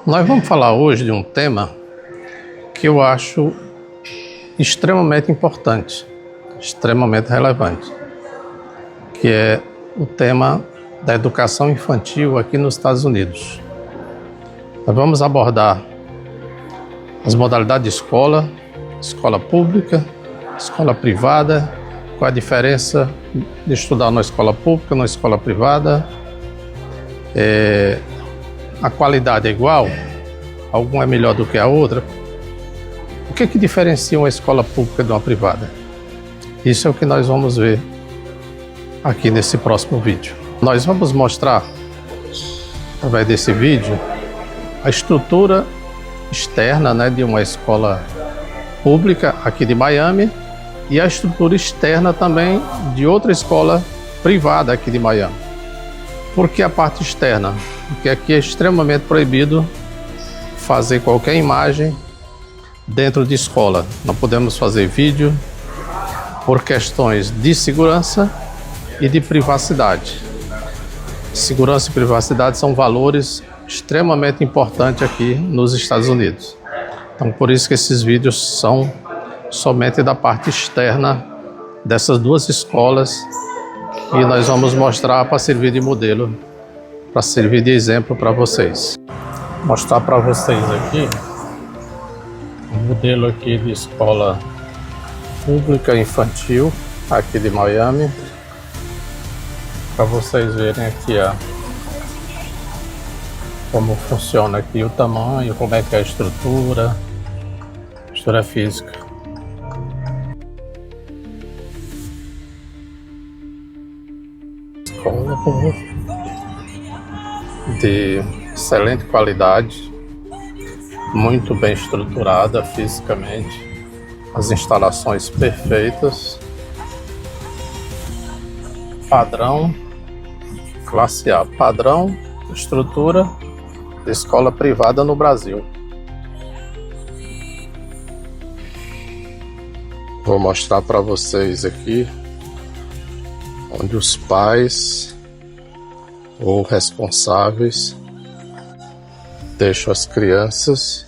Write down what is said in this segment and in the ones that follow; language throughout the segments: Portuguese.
Nós vamos falar hoje de um tema que eu acho extremamente importante, extremamente relevante, que é o tema da educação infantil aqui nos Estados Unidos. Nós vamos abordar as modalidades de escola, escola pública, escola privada, qual a diferença de estudar na escola pública, na escola privada, a qualidade é igual, alguma é melhor do que a outra. O que diferencia uma escola pública de uma privada? Isso é o que nós vamos ver aqui nesse próximo vídeo. Nós vamos mostrar, através desse vídeo, a estrutura externa, de uma escola pública aqui de Miami e a estrutura externa também de outra escola privada aqui de Miami. Por que a parte externa? Porque aqui é extremamente proibido fazer qualquer imagem dentro de escola. Não podemos fazer vídeo por questões de segurança e de privacidade. Segurança e privacidade são valores extremamente importantes aqui nos Estados Unidos. Então, por isso que esses vídeos são somente da parte externa dessas duas escolas e nós vamos mostrar para servir de modelo, para servir de exemplo para vocês. Vou mostrar para vocês aqui o modelo aqui de escola pública infantil aqui de Miami, para vocês verem aqui como funciona aqui o tamanho, como é que é a estrutura física. Escola de excelente qualidade, muito bem estruturada fisicamente, as instalações perfeitas, padrão classe A, padrão estrutura de escola privada no Brasil. Vou mostrar para vocês aqui onde os pais ou responsáveis deixam as crianças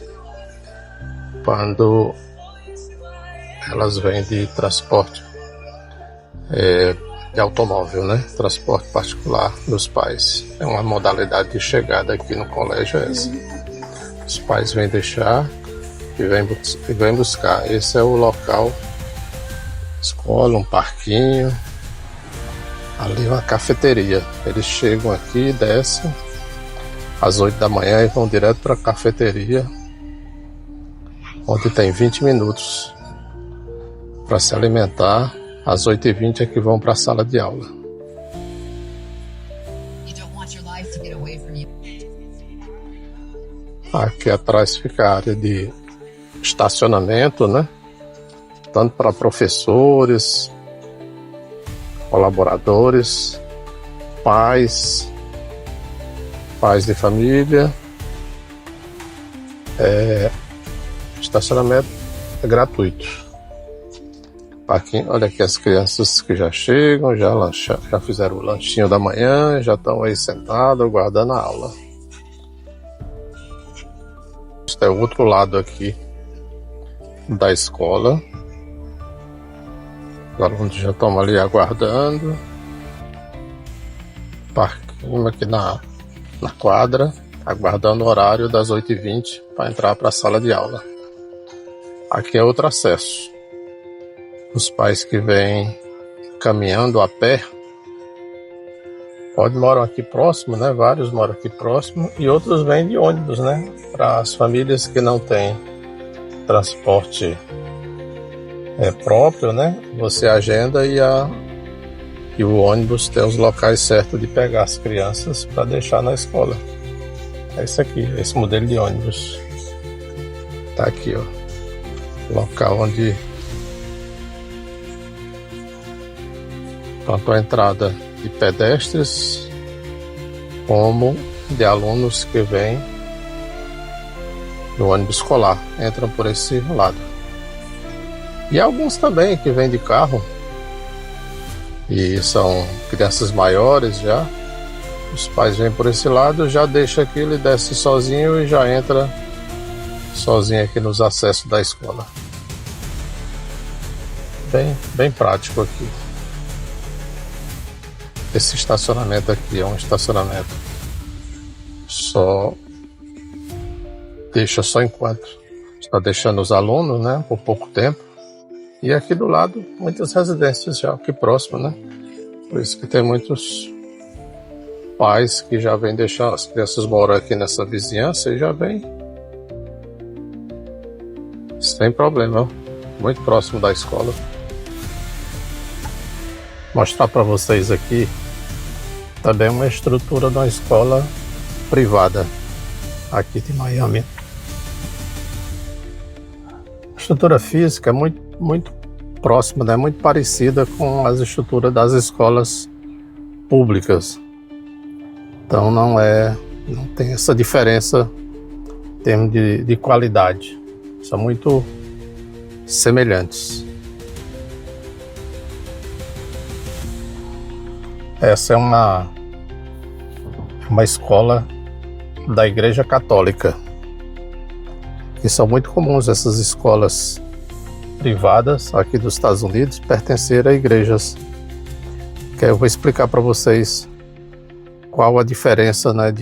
quando elas vêm de transporte de automóvel, transporte particular dos pais. É uma modalidade de chegada aqui no colégio essa. Os pais vêm deixar e vêm buscar. Esse é o local, escola, um parquinho, ali uma cafeteria. Eles chegam aqui, descem às 8 da manhã e vão direto para a cafeteria, onde tem 20 minutos para se alimentar. Às 8h20 é que vão para a sala de aula. Aqui atrás fica a área de estacionamento, tanto para professores, colaboradores, pais de família. Estacionamento é gratuito. Aqui, olha aqui as crianças que já chegam, já fizeram o lanchinho da manhã, já estão aí sentados, aguardando a aula. Este é o outro lado aqui da escola. Os alunos já estão ali aguardando. Parquinho aqui na quadra, aguardando o horário das 8h20 para entrar para a sala de aula. Aqui é outro acesso. Os pais que vêm caminhando a pé, moram aqui próximo, vários moram aqui próximo, e outros vêm de ônibus, para as famílias que não têm transporte próprio, você agenda e o ônibus tem os locais certos de pegar as crianças para deixar na escola. É isso aqui, esse modelo de ônibus. Tá aqui, local onde tanto a entrada de pedestres como de alunos que vêm no ônibus escolar, entram por esse lado. E alguns também que vêm de carro e são crianças maiores já, Os pais vêm por esse lado, já deixa aqui, ele desce sozinho e já entra sozinho aqui nos acessos da escola. Bem prático aqui. Esse estacionamento aqui é um estacionamento deixa só enquanto está deixando os alunos, né, por pouco tempo. E aqui do lado, muitas residências já aqui próximo, né? Por isso que tem muitos pais que já vêm deixar, as crianças moram aqui nessa vizinhança e já vêm sem problema, muito próximo da escola. Mostrar para vocês aqui também uma estrutura de uma escola privada aqui de Miami. A estrutura física é muito próxima, né? Muito parecida com as estruturas das escolas públicas. Então não tem essa diferença em termos de qualidade. São muito semelhantes. Essa é uma escola da Igreja Católica. E são muito comuns essas escolas privadas aqui dos Estados Unidos pertencer a igrejas. Que eu vou explicar para vocês qual a diferença, né,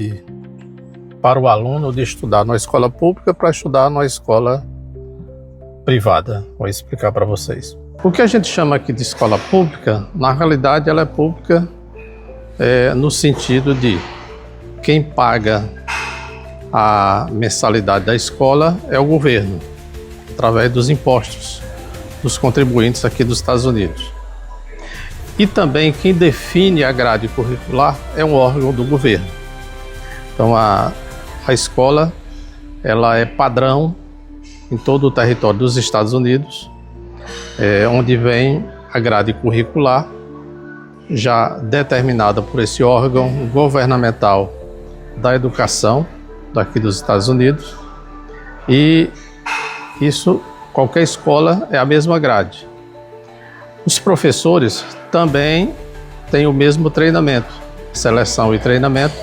para o aluno de estudar numa escola pública para estudar numa escola privada. Vou explicar para vocês. O que a gente chama aqui de escola pública, na realidade ela é pública no sentido de quem paga a mensalidade da escola é o governo, através dos impostos dos contribuintes aqui dos Estados Unidos. E também quem define a grade curricular é um órgão do governo. Então a escola ela é padrão em todo o território dos Estados Unidos, onde vem a grade curricular já determinada por esse órgão governamental da educação daqui dos Estados Unidos, e isso, qualquer escola é a mesma grade. Os professores também têm o mesmo treinamento, seleção e treinamento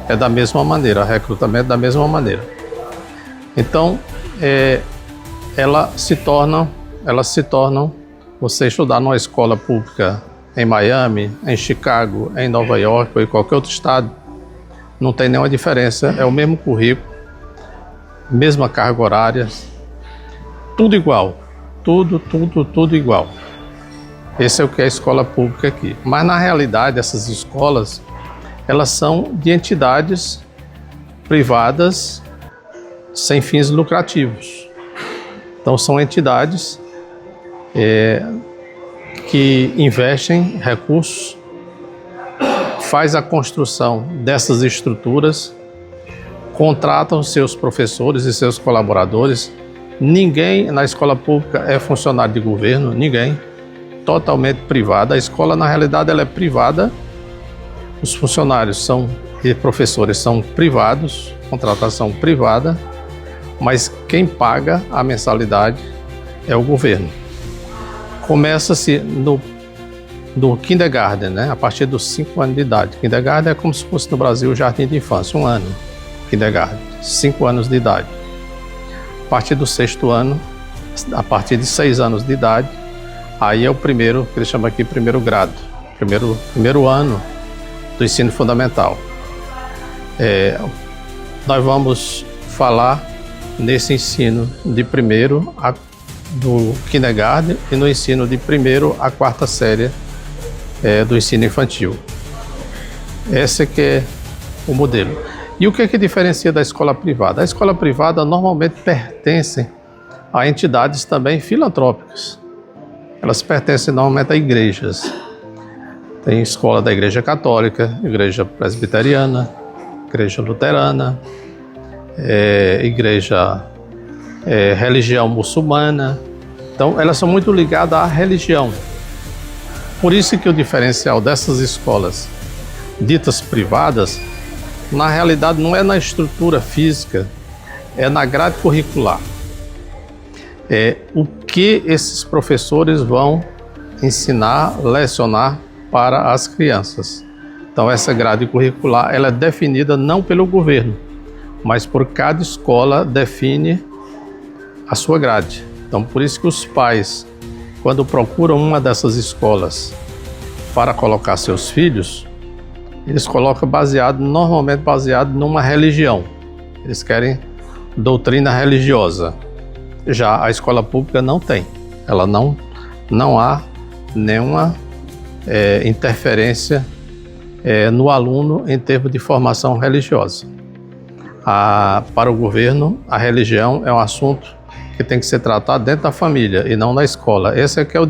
é da mesma maneira, recrutamento da mesma maneira. Então, elas se tornam, você estudar numa escola pública em Miami, em Chicago, em Nova York ou em qualquer outro estado, não tem nenhuma diferença, é o mesmo currículo, mesma carga horária, tudo igual, tudo igual. Esse é o que é a escola pública aqui. Mas na realidade essas escolas, elas são de entidades privadas sem fins lucrativos. Então são entidades que investem recursos, faz a construção dessas estruturas, contratam seus professores e seus colaboradores. Ninguém na escola pública é funcionário de governo, ninguém. Totalmente privada. A escola, na realidade, ela é privada. Os funcionários e professores são privados, contratação privada, mas quem paga a mensalidade é o governo. Começa-se no kindergarten, né? A partir dos 5 anos de idade. Kindergarten é como se fosse no Brasil o jardim de infância, 1 ano. Kindergarten, 5 anos de idade. A partir do 6º ano, a partir de 6 anos de idade, aí é o primeiro, que eles chamam aqui primeiro grado, primeiro ano do ensino fundamental. Nós vamos falar nesse ensino de primeiro do kindergarten e no ensino de primeiro à 4ª série do ensino infantil. Esse que é o modelo. E o que diferencia da escola privada? A escola privada normalmente pertence a entidades também filantrópicas. Elas pertencem normalmente a igrejas. Tem escola da Igreja Católica, Igreja Presbiteriana, Igreja Luterana, religião muçulmana. Então, elas são muito ligadas à religião. Por isso que o diferencial dessas escolas ditas privadas, na realidade, não é na estrutura física, é na grade curricular. O que esses professores vão ensinar, lecionar para as crianças. Então essa grade curricular ela é definida não pelo governo, mas por cada escola define a sua grade. Então por isso que os pais, quando procuram uma dessas escolas para colocar seus filhos, eles colocam normalmente baseado numa religião. Eles querem doutrina religiosa. Já a escola pública não tem. Ela não há nenhuma interferência no aluno em termos de formação religiosa. Para o governo, a religião é um assunto que tem que ser tratado dentro da família e não na escola. Essa é que é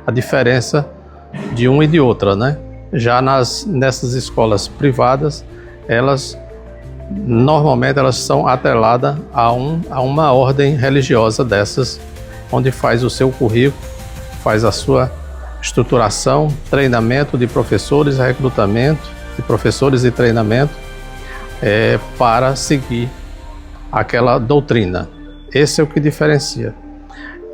a diferença de uma e de outra, né? Já nessas escolas privadas, normalmente elas são atreladas a uma ordem religiosa dessas, onde faz o seu currículo, faz a sua estruturação, treinamento de professores, recrutamento de professores e treinamento para seguir aquela doutrina. Esse é o que diferencia.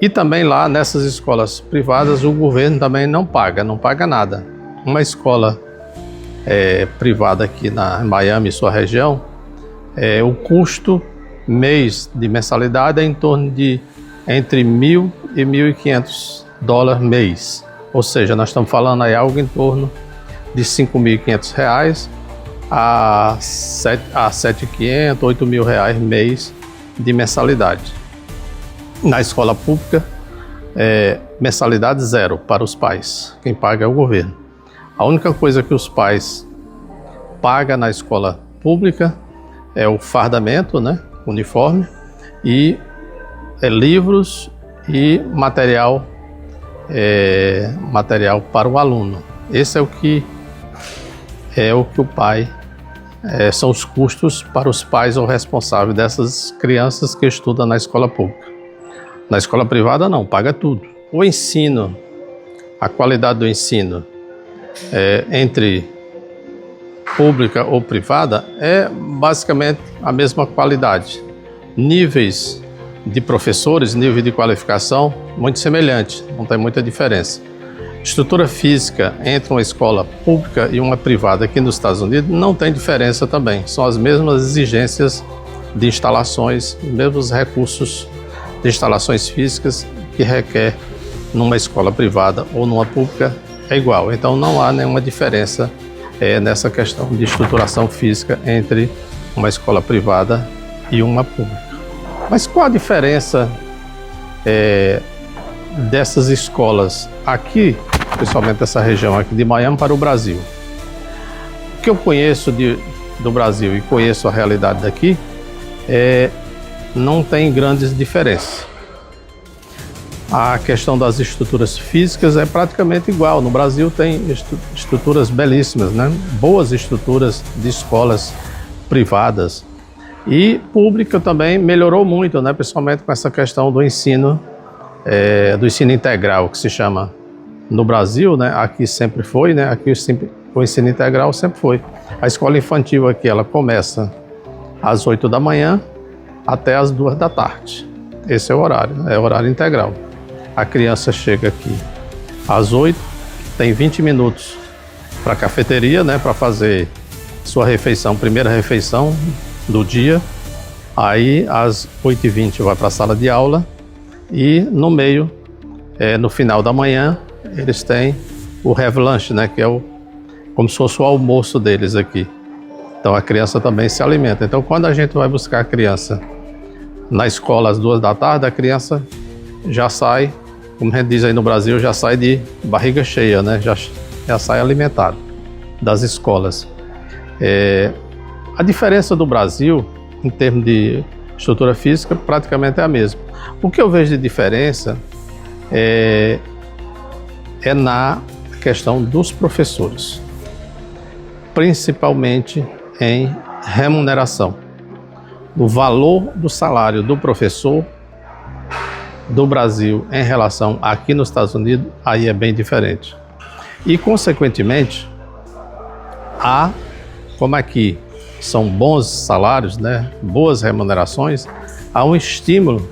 E também lá nessas escolas privadas o governo também não paga nada. Uma escola privada aqui em Miami e sua região, o custo mês de mensalidade é em torno de entre $1.000 e $1.500 mês. Ou seja, nós estamos falando aí algo em torno de R$5.500 a R$7.500, R$8.000 mês de mensalidade. Na escola pública, mensalidade zero para os pais. Quem paga é o governo. A única coisa que os pais pagam na escola pública é o fardamento, né, uniforme, e livros e material para o aluno. Esse é o que o pai são os custos para os pais ou responsáveis dessas crianças que estudam na escola pública. Na escola privada não, paga tudo. O ensino, a qualidade do ensino entre pública ou privada é basicamente a mesma qualidade. Níveis de professores, nível de qualificação, muito semelhante, não tem muita diferença. Estrutura física entre uma escola pública e uma privada aqui nos Estados Unidos não tem diferença também. São as mesmas exigências de instalações, mesmos recursos de instalações físicas que requer numa escola privada ou numa pública é igual. Então não há nenhuma diferença nessa questão de estruturação física entre uma escola privada e uma pública. Mas qual a diferença dessas escolas aqui, principalmente essa região aqui de Miami, para o Brasil? O que eu conheço do Brasil e conheço a realidade daqui, não tem grandes diferenças. A questão das estruturas físicas é praticamente igual. No Brasil tem estruturas belíssimas, né? Boas estruturas de escolas privadas. E pública também melhorou muito, né? Principalmente com essa questão do ensino integral, que se chama no Brasil, né? Aqui sempre foi, né? Aqui o ensino integral sempre foi. A escola infantil aqui, ela começa às 8 da manhã até às 2 da tarde. Esse é o horário integral. A criança chega aqui às 8, tem 20 minutos para a cafeteria, né? Para fazer sua refeição, primeira refeição do dia. Aí às 8h20 vai para a sala de aula e no meio, no final da manhã, eles têm o have lunch, né? Que é como se fosse o almoço deles aqui. Então a criança também se alimenta. Então quando a gente vai buscar a criança na escola às 2 da tarde, a criança já sai, como a gente diz aí no Brasil, já sai de barriga cheia, né? Já sai alimentado das escolas. A diferença do Brasil, em termos de estrutura física, praticamente é a mesma. O que eu vejo de diferença é na questão dos professores, principalmente em remuneração. O valor do salário do professor do Brasil em relação aqui nos Estados Unidos, aí é bem diferente. E, consequentemente, como aqui são bons salários, né, boas remunerações, há um estímulo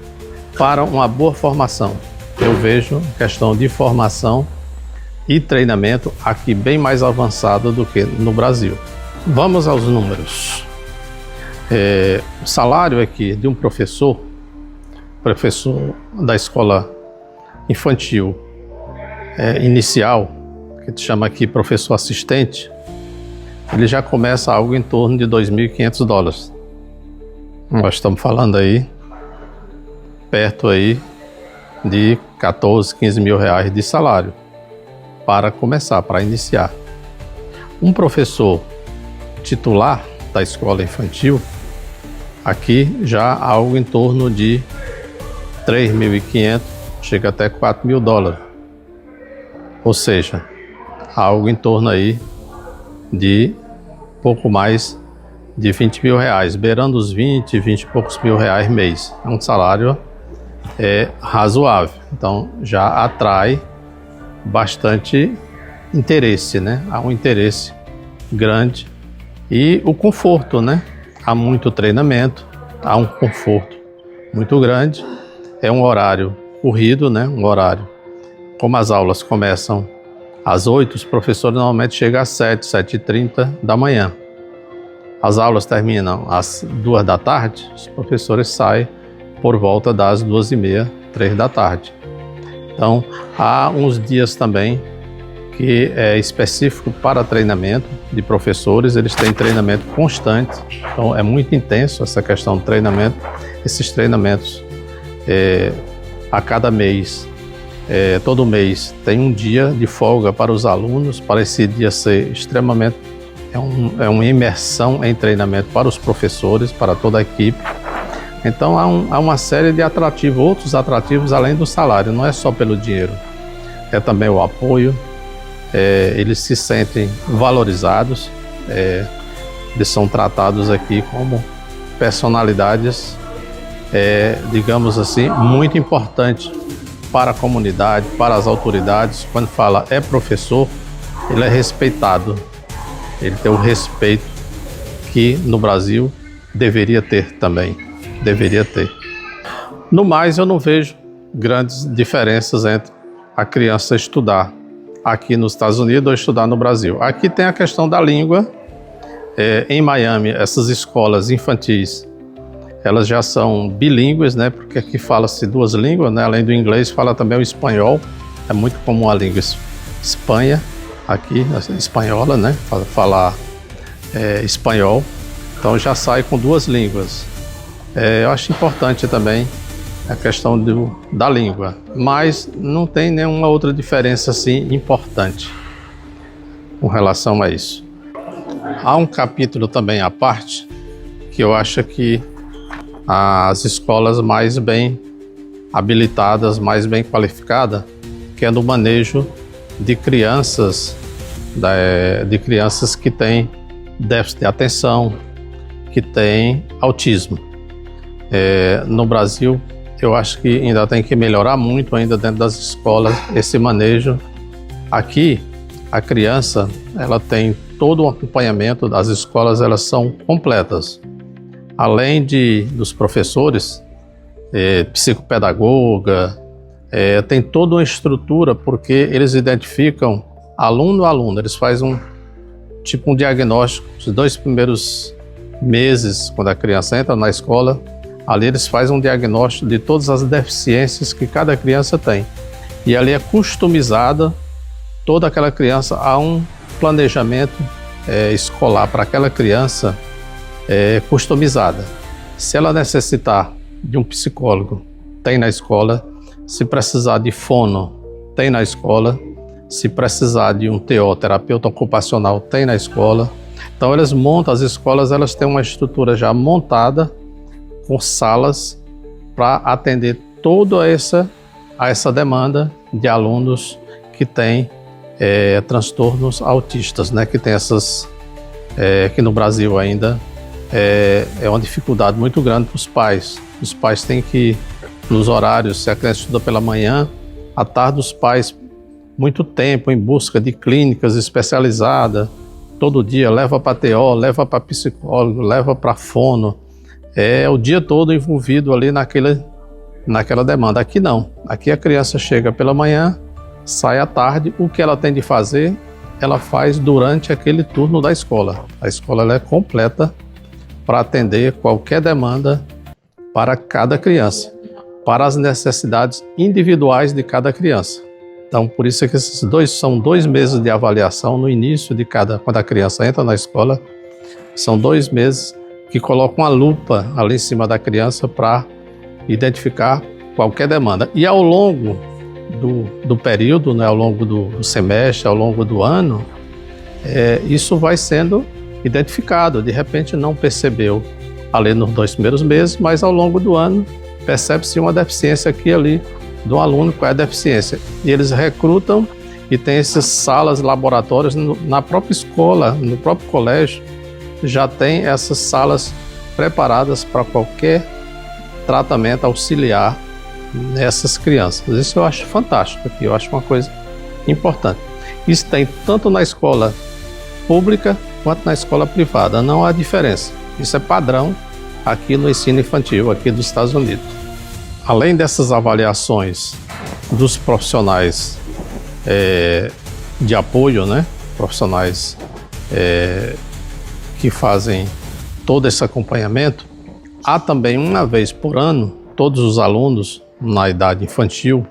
para uma boa formação. Eu vejo questão de formação e treinamento aqui bem mais avançado do que no Brasil. Vamos aos números. O salário aqui de um professor da escola infantil inicial, que te chama aqui professor assistente, ele já começa algo em torno de $2.500. Nós estamos falando aí, perto aí de 14, 15 mil reais de salário, para começar, para iniciar. Um professor titular da escola infantil, aqui já algo em torno de 3.500, chega até $4.000. Ou seja, algo em torno aí de pouco mais de 20 mil reais, beirando os 20 e poucos mil reais mês. É um salário razoável, então já atrai bastante interesse, né? Há um interesse grande e o conforto, né? Há muito treinamento, há um conforto muito grande, é um horário corrido, né? Um horário, como as aulas começam às 8, os professores normalmente chegam às 7, 7h30 da manhã. As aulas terminam às 2 da tarde, os professores saem por volta das 2h30, 3 da tarde. Então, há uns dias também que é específico para treinamento de professores, eles têm treinamento constante, então é muito intenso essa questão do treinamento. Esses treinamentos, a cada mês, todo mês tem um dia de folga para os alunos, para esse dia ser extremamente, é uma imersão em treinamento para os professores, para toda a equipe. Então há uma série de atrativos, outros atrativos além do salário, não é só pelo dinheiro, é também o apoio, eles se sentem valorizados, eles são tratados aqui como personalidades, digamos assim, muito importantes para a comunidade, para as autoridades. Quando fala professor, ele é respeitado, ele tem o respeito que no Brasil deveria ter também, deveria ter. No mais, eu não vejo grandes diferenças entre a criança estudar aqui nos Estados Unidos ou estudar no Brasil. Aqui tem a questão da língua. Em Miami, essas escolas infantis, elas já são bilíngues, né? Porque aqui fala-se 2 línguas, né? Além do inglês, fala também o espanhol. É muito comum a língua Espanha, aqui, espanhola, né? Falar espanhol. Então já sai com 2 línguas. Eu acho importante também a questão da língua, mas não tem nenhuma outra diferença assim importante com relação a isso. Há um capítulo também à parte que eu acho que as escolas mais bem habilitadas, mais bem qualificadas, que é no manejo de crianças, que têm déficit de atenção, que têm autismo. No Brasil, eu acho que ainda tem que melhorar muito ainda dentro das escolas esse manejo. Aqui, a criança, ela tem todo o acompanhamento, as escolas elas são completas. Além dos professores, psicopedagoga, tem toda uma estrutura, porque eles identificam aluno a aluno, eles fazem um diagnóstico, os 2 primeiros meses, quando a criança entra na escola, ali eles fazem um diagnóstico de todas as deficiências que cada criança tem. E ali é customizada toda aquela criança, há um planejamento escolar para aquela criança customizada. Se ela necessitar de um psicólogo, tem na escola. Se precisar de fono, tem na escola. Se precisar de um TO, terapeuta ocupacional, tem na escola. Então eles montam, as escolas elas têm uma estrutura já montada, com salas para atender toda essa demanda de alunos que têm transtornos autistas, né? Que tem que no Brasil ainda é uma dificuldade muito grande para os pais. Os pais têm que, nos horários, se a criança estuda pela manhã, à tarde os pais, muito tempo em busca de clínicas especializadas, todo dia leva para TO, leva para psicólogo, leva para fono, o dia todo envolvido ali naquela demanda. Aqui não, aqui a criança chega pela manhã, sai à tarde, o que ela tem de fazer, ela faz durante aquele turno da escola. A escola ela é completa para atender qualquer demanda para cada criança, para as necessidades individuais de cada criança. Então, por isso é que são 2 meses de avaliação no início de quando a criança entra na escola, são 2 meses que colocam uma lupa ali em cima da criança para identificar qualquer demanda. E ao longo do período, né, ao longo do semestre, ao longo do ano, isso vai sendo identificado. De repente não percebeu ali nos 2 primeiros meses, mas ao longo do ano percebe-se uma deficiência aqui e ali do aluno, qual é a deficiência. E eles recrutam e tem essas salas, laboratórios na própria escola, no próprio colégio, já tem essas salas preparadas para qualquer tratamento auxiliar nessas crianças. Isso eu acho fantástico aqui, eu acho uma coisa importante. Isso tem tanto na escola pública quanto na escola privada, não há diferença. Isso é padrão aqui no ensino infantil, aqui dos Estados Unidos. Além dessas avaliações dos profissionais de apoio, né? Profissionais que fazem todo esse acompanhamento, há também uma vez por ano, todos os alunos na idade infantil,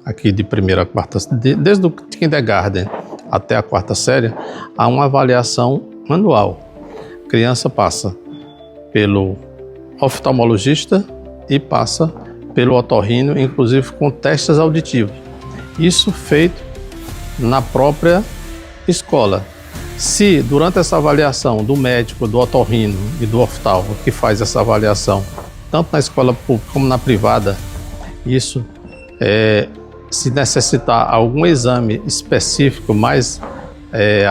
aqui de primeira a quarta, desde o kindergarten até a 4ª série, há uma avaliação anual. A criança passa pelo oftalmologista e passa pelo otorrino, inclusive com testes auditivos. Isso feito na própria escola. Se durante essa avaliação do médico, do otorrino e do oftalmo, que faz essa avaliação, tanto na escola pública como na privada, isso se necessitar algum exame específico mais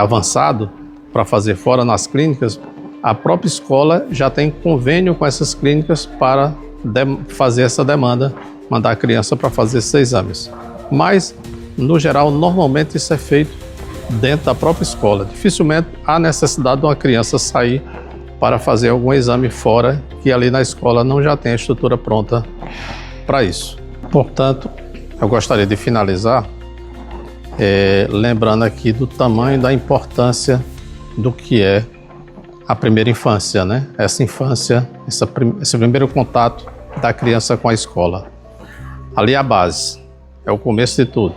avançado para fazer fora nas clínicas, a própria escola já tem convênio com essas clínicas para fazer essa demanda, mandar a criança para fazer esses exames. Mas, no geral, normalmente isso é feito dentro da própria escola. Dificilmente há necessidade de uma criança sair para fazer algum exame fora, que ali na escola não já tem a estrutura pronta para isso. Portanto, eu gostaria de finalizar lembrando aqui do tamanho da importância do que é a primeira infância, né? Essa infância, esse primeiro contato da criança com a escola. Ali é a base, é o começo de tudo.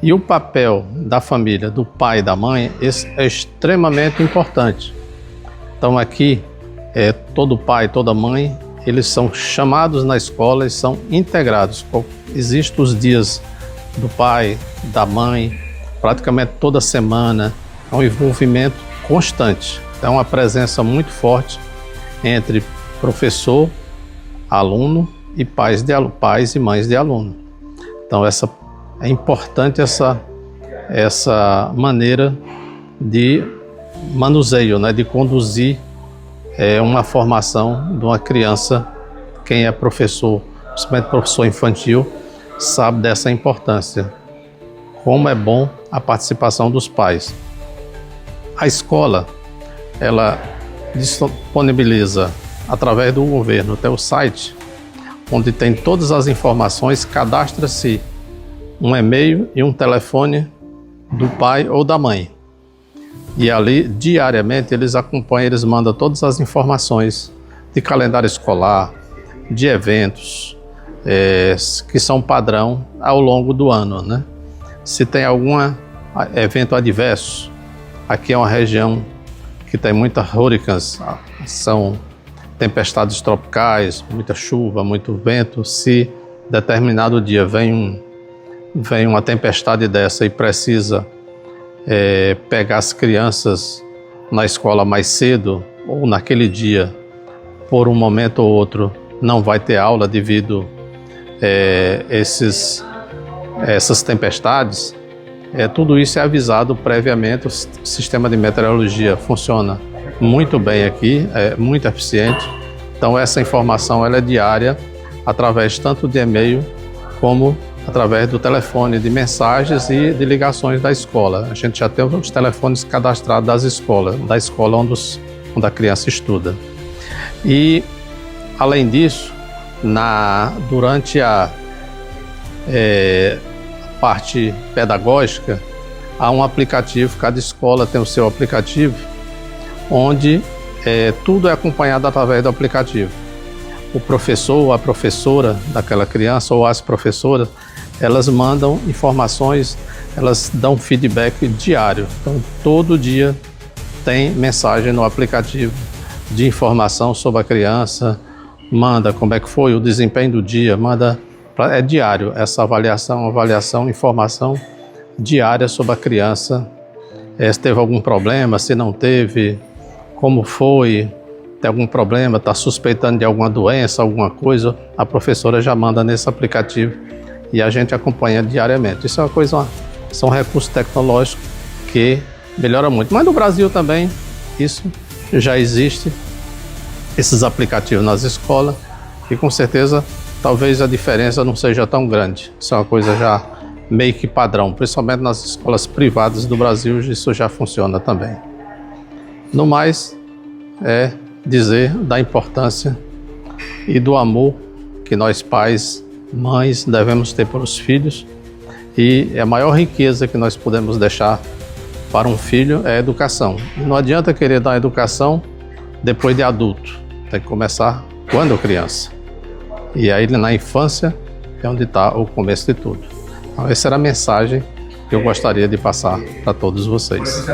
E o papel da família, do pai e da mãe, esse é extremamente importante. Então aqui, todo pai, toda mãe, eles são chamados na escola e são integrados. Existem os dias do pai, da mãe, praticamente toda semana, é um envolvimento constante. É uma presença muito forte entre professor, aluno e pais e mães de aluno. Então é importante essa maneira de manuseio, né, de conduzir uma formação de uma criança. Quem é professor, principalmente professor infantil, sabe dessa importância. Como é bom a participação dos pais. A escola, ela disponibiliza, através do governo, até o site, onde tem todas as informações, cadastra-se um e-mail e um telefone do pai ou da mãe. E ali, diariamente, eles acompanham, eles mandam todas as informações de calendário escolar, de eventos, que são padrão ao longo do ano, né? Se tem algum evento adverso, aqui é uma região que tem muitas hurricanes, são tempestades tropicais, muita chuva, muito vento. Se determinado dia vem uma tempestade dessa e precisa pegar as crianças na escola mais cedo, ou naquele dia, por um momento ou outro, não vai ter aula devido essas tempestades, tudo isso é avisado previamente. O sistema de meteorologia funciona muito bem aqui, é muito eficiente. Então essa informação ela é diária, através tanto de e-mail como através do telefone, de mensagens e de ligações da escola. A gente já tem os telefones cadastrados da escola onde a criança estuda. E, além disso, durante a parte pedagógica, há um aplicativo, cada escola tem o seu aplicativo, onde tudo é acompanhado através do aplicativo. O professor ou a professora daquela criança, ou as professoras, elas mandam informações, elas dão feedback diário. Então, todo dia tem mensagem no aplicativo de informação sobre a criança, manda como é que foi o desempenho do dia, é diário essa avaliação, informação diária sobre a criança, se teve algum problema, se não teve, como foi, tem algum problema, está suspeitando de alguma doença, alguma coisa, a professora já manda nesse aplicativo e a gente acompanha diariamente. Isso é uma coisa, são recursos tecnológicos que melhora muito. Mas no Brasil também isso já existe, esses aplicativos nas escolas, e com certeza talvez a diferença não seja tão grande. Isso é uma coisa já meio que padrão, principalmente nas escolas privadas do Brasil, isso já funciona também. No mais, é dizer da importância e do amor que nós pais, mães, devemos ter para os filhos, e a maior riqueza que nós podemos deixar para um filho é a educação. E não adianta querer dar educação depois de adulto, tem que começar quando criança. E aí na infância é onde está o começo de tudo. Então, essa era a mensagem que eu gostaria de passar para todos vocês.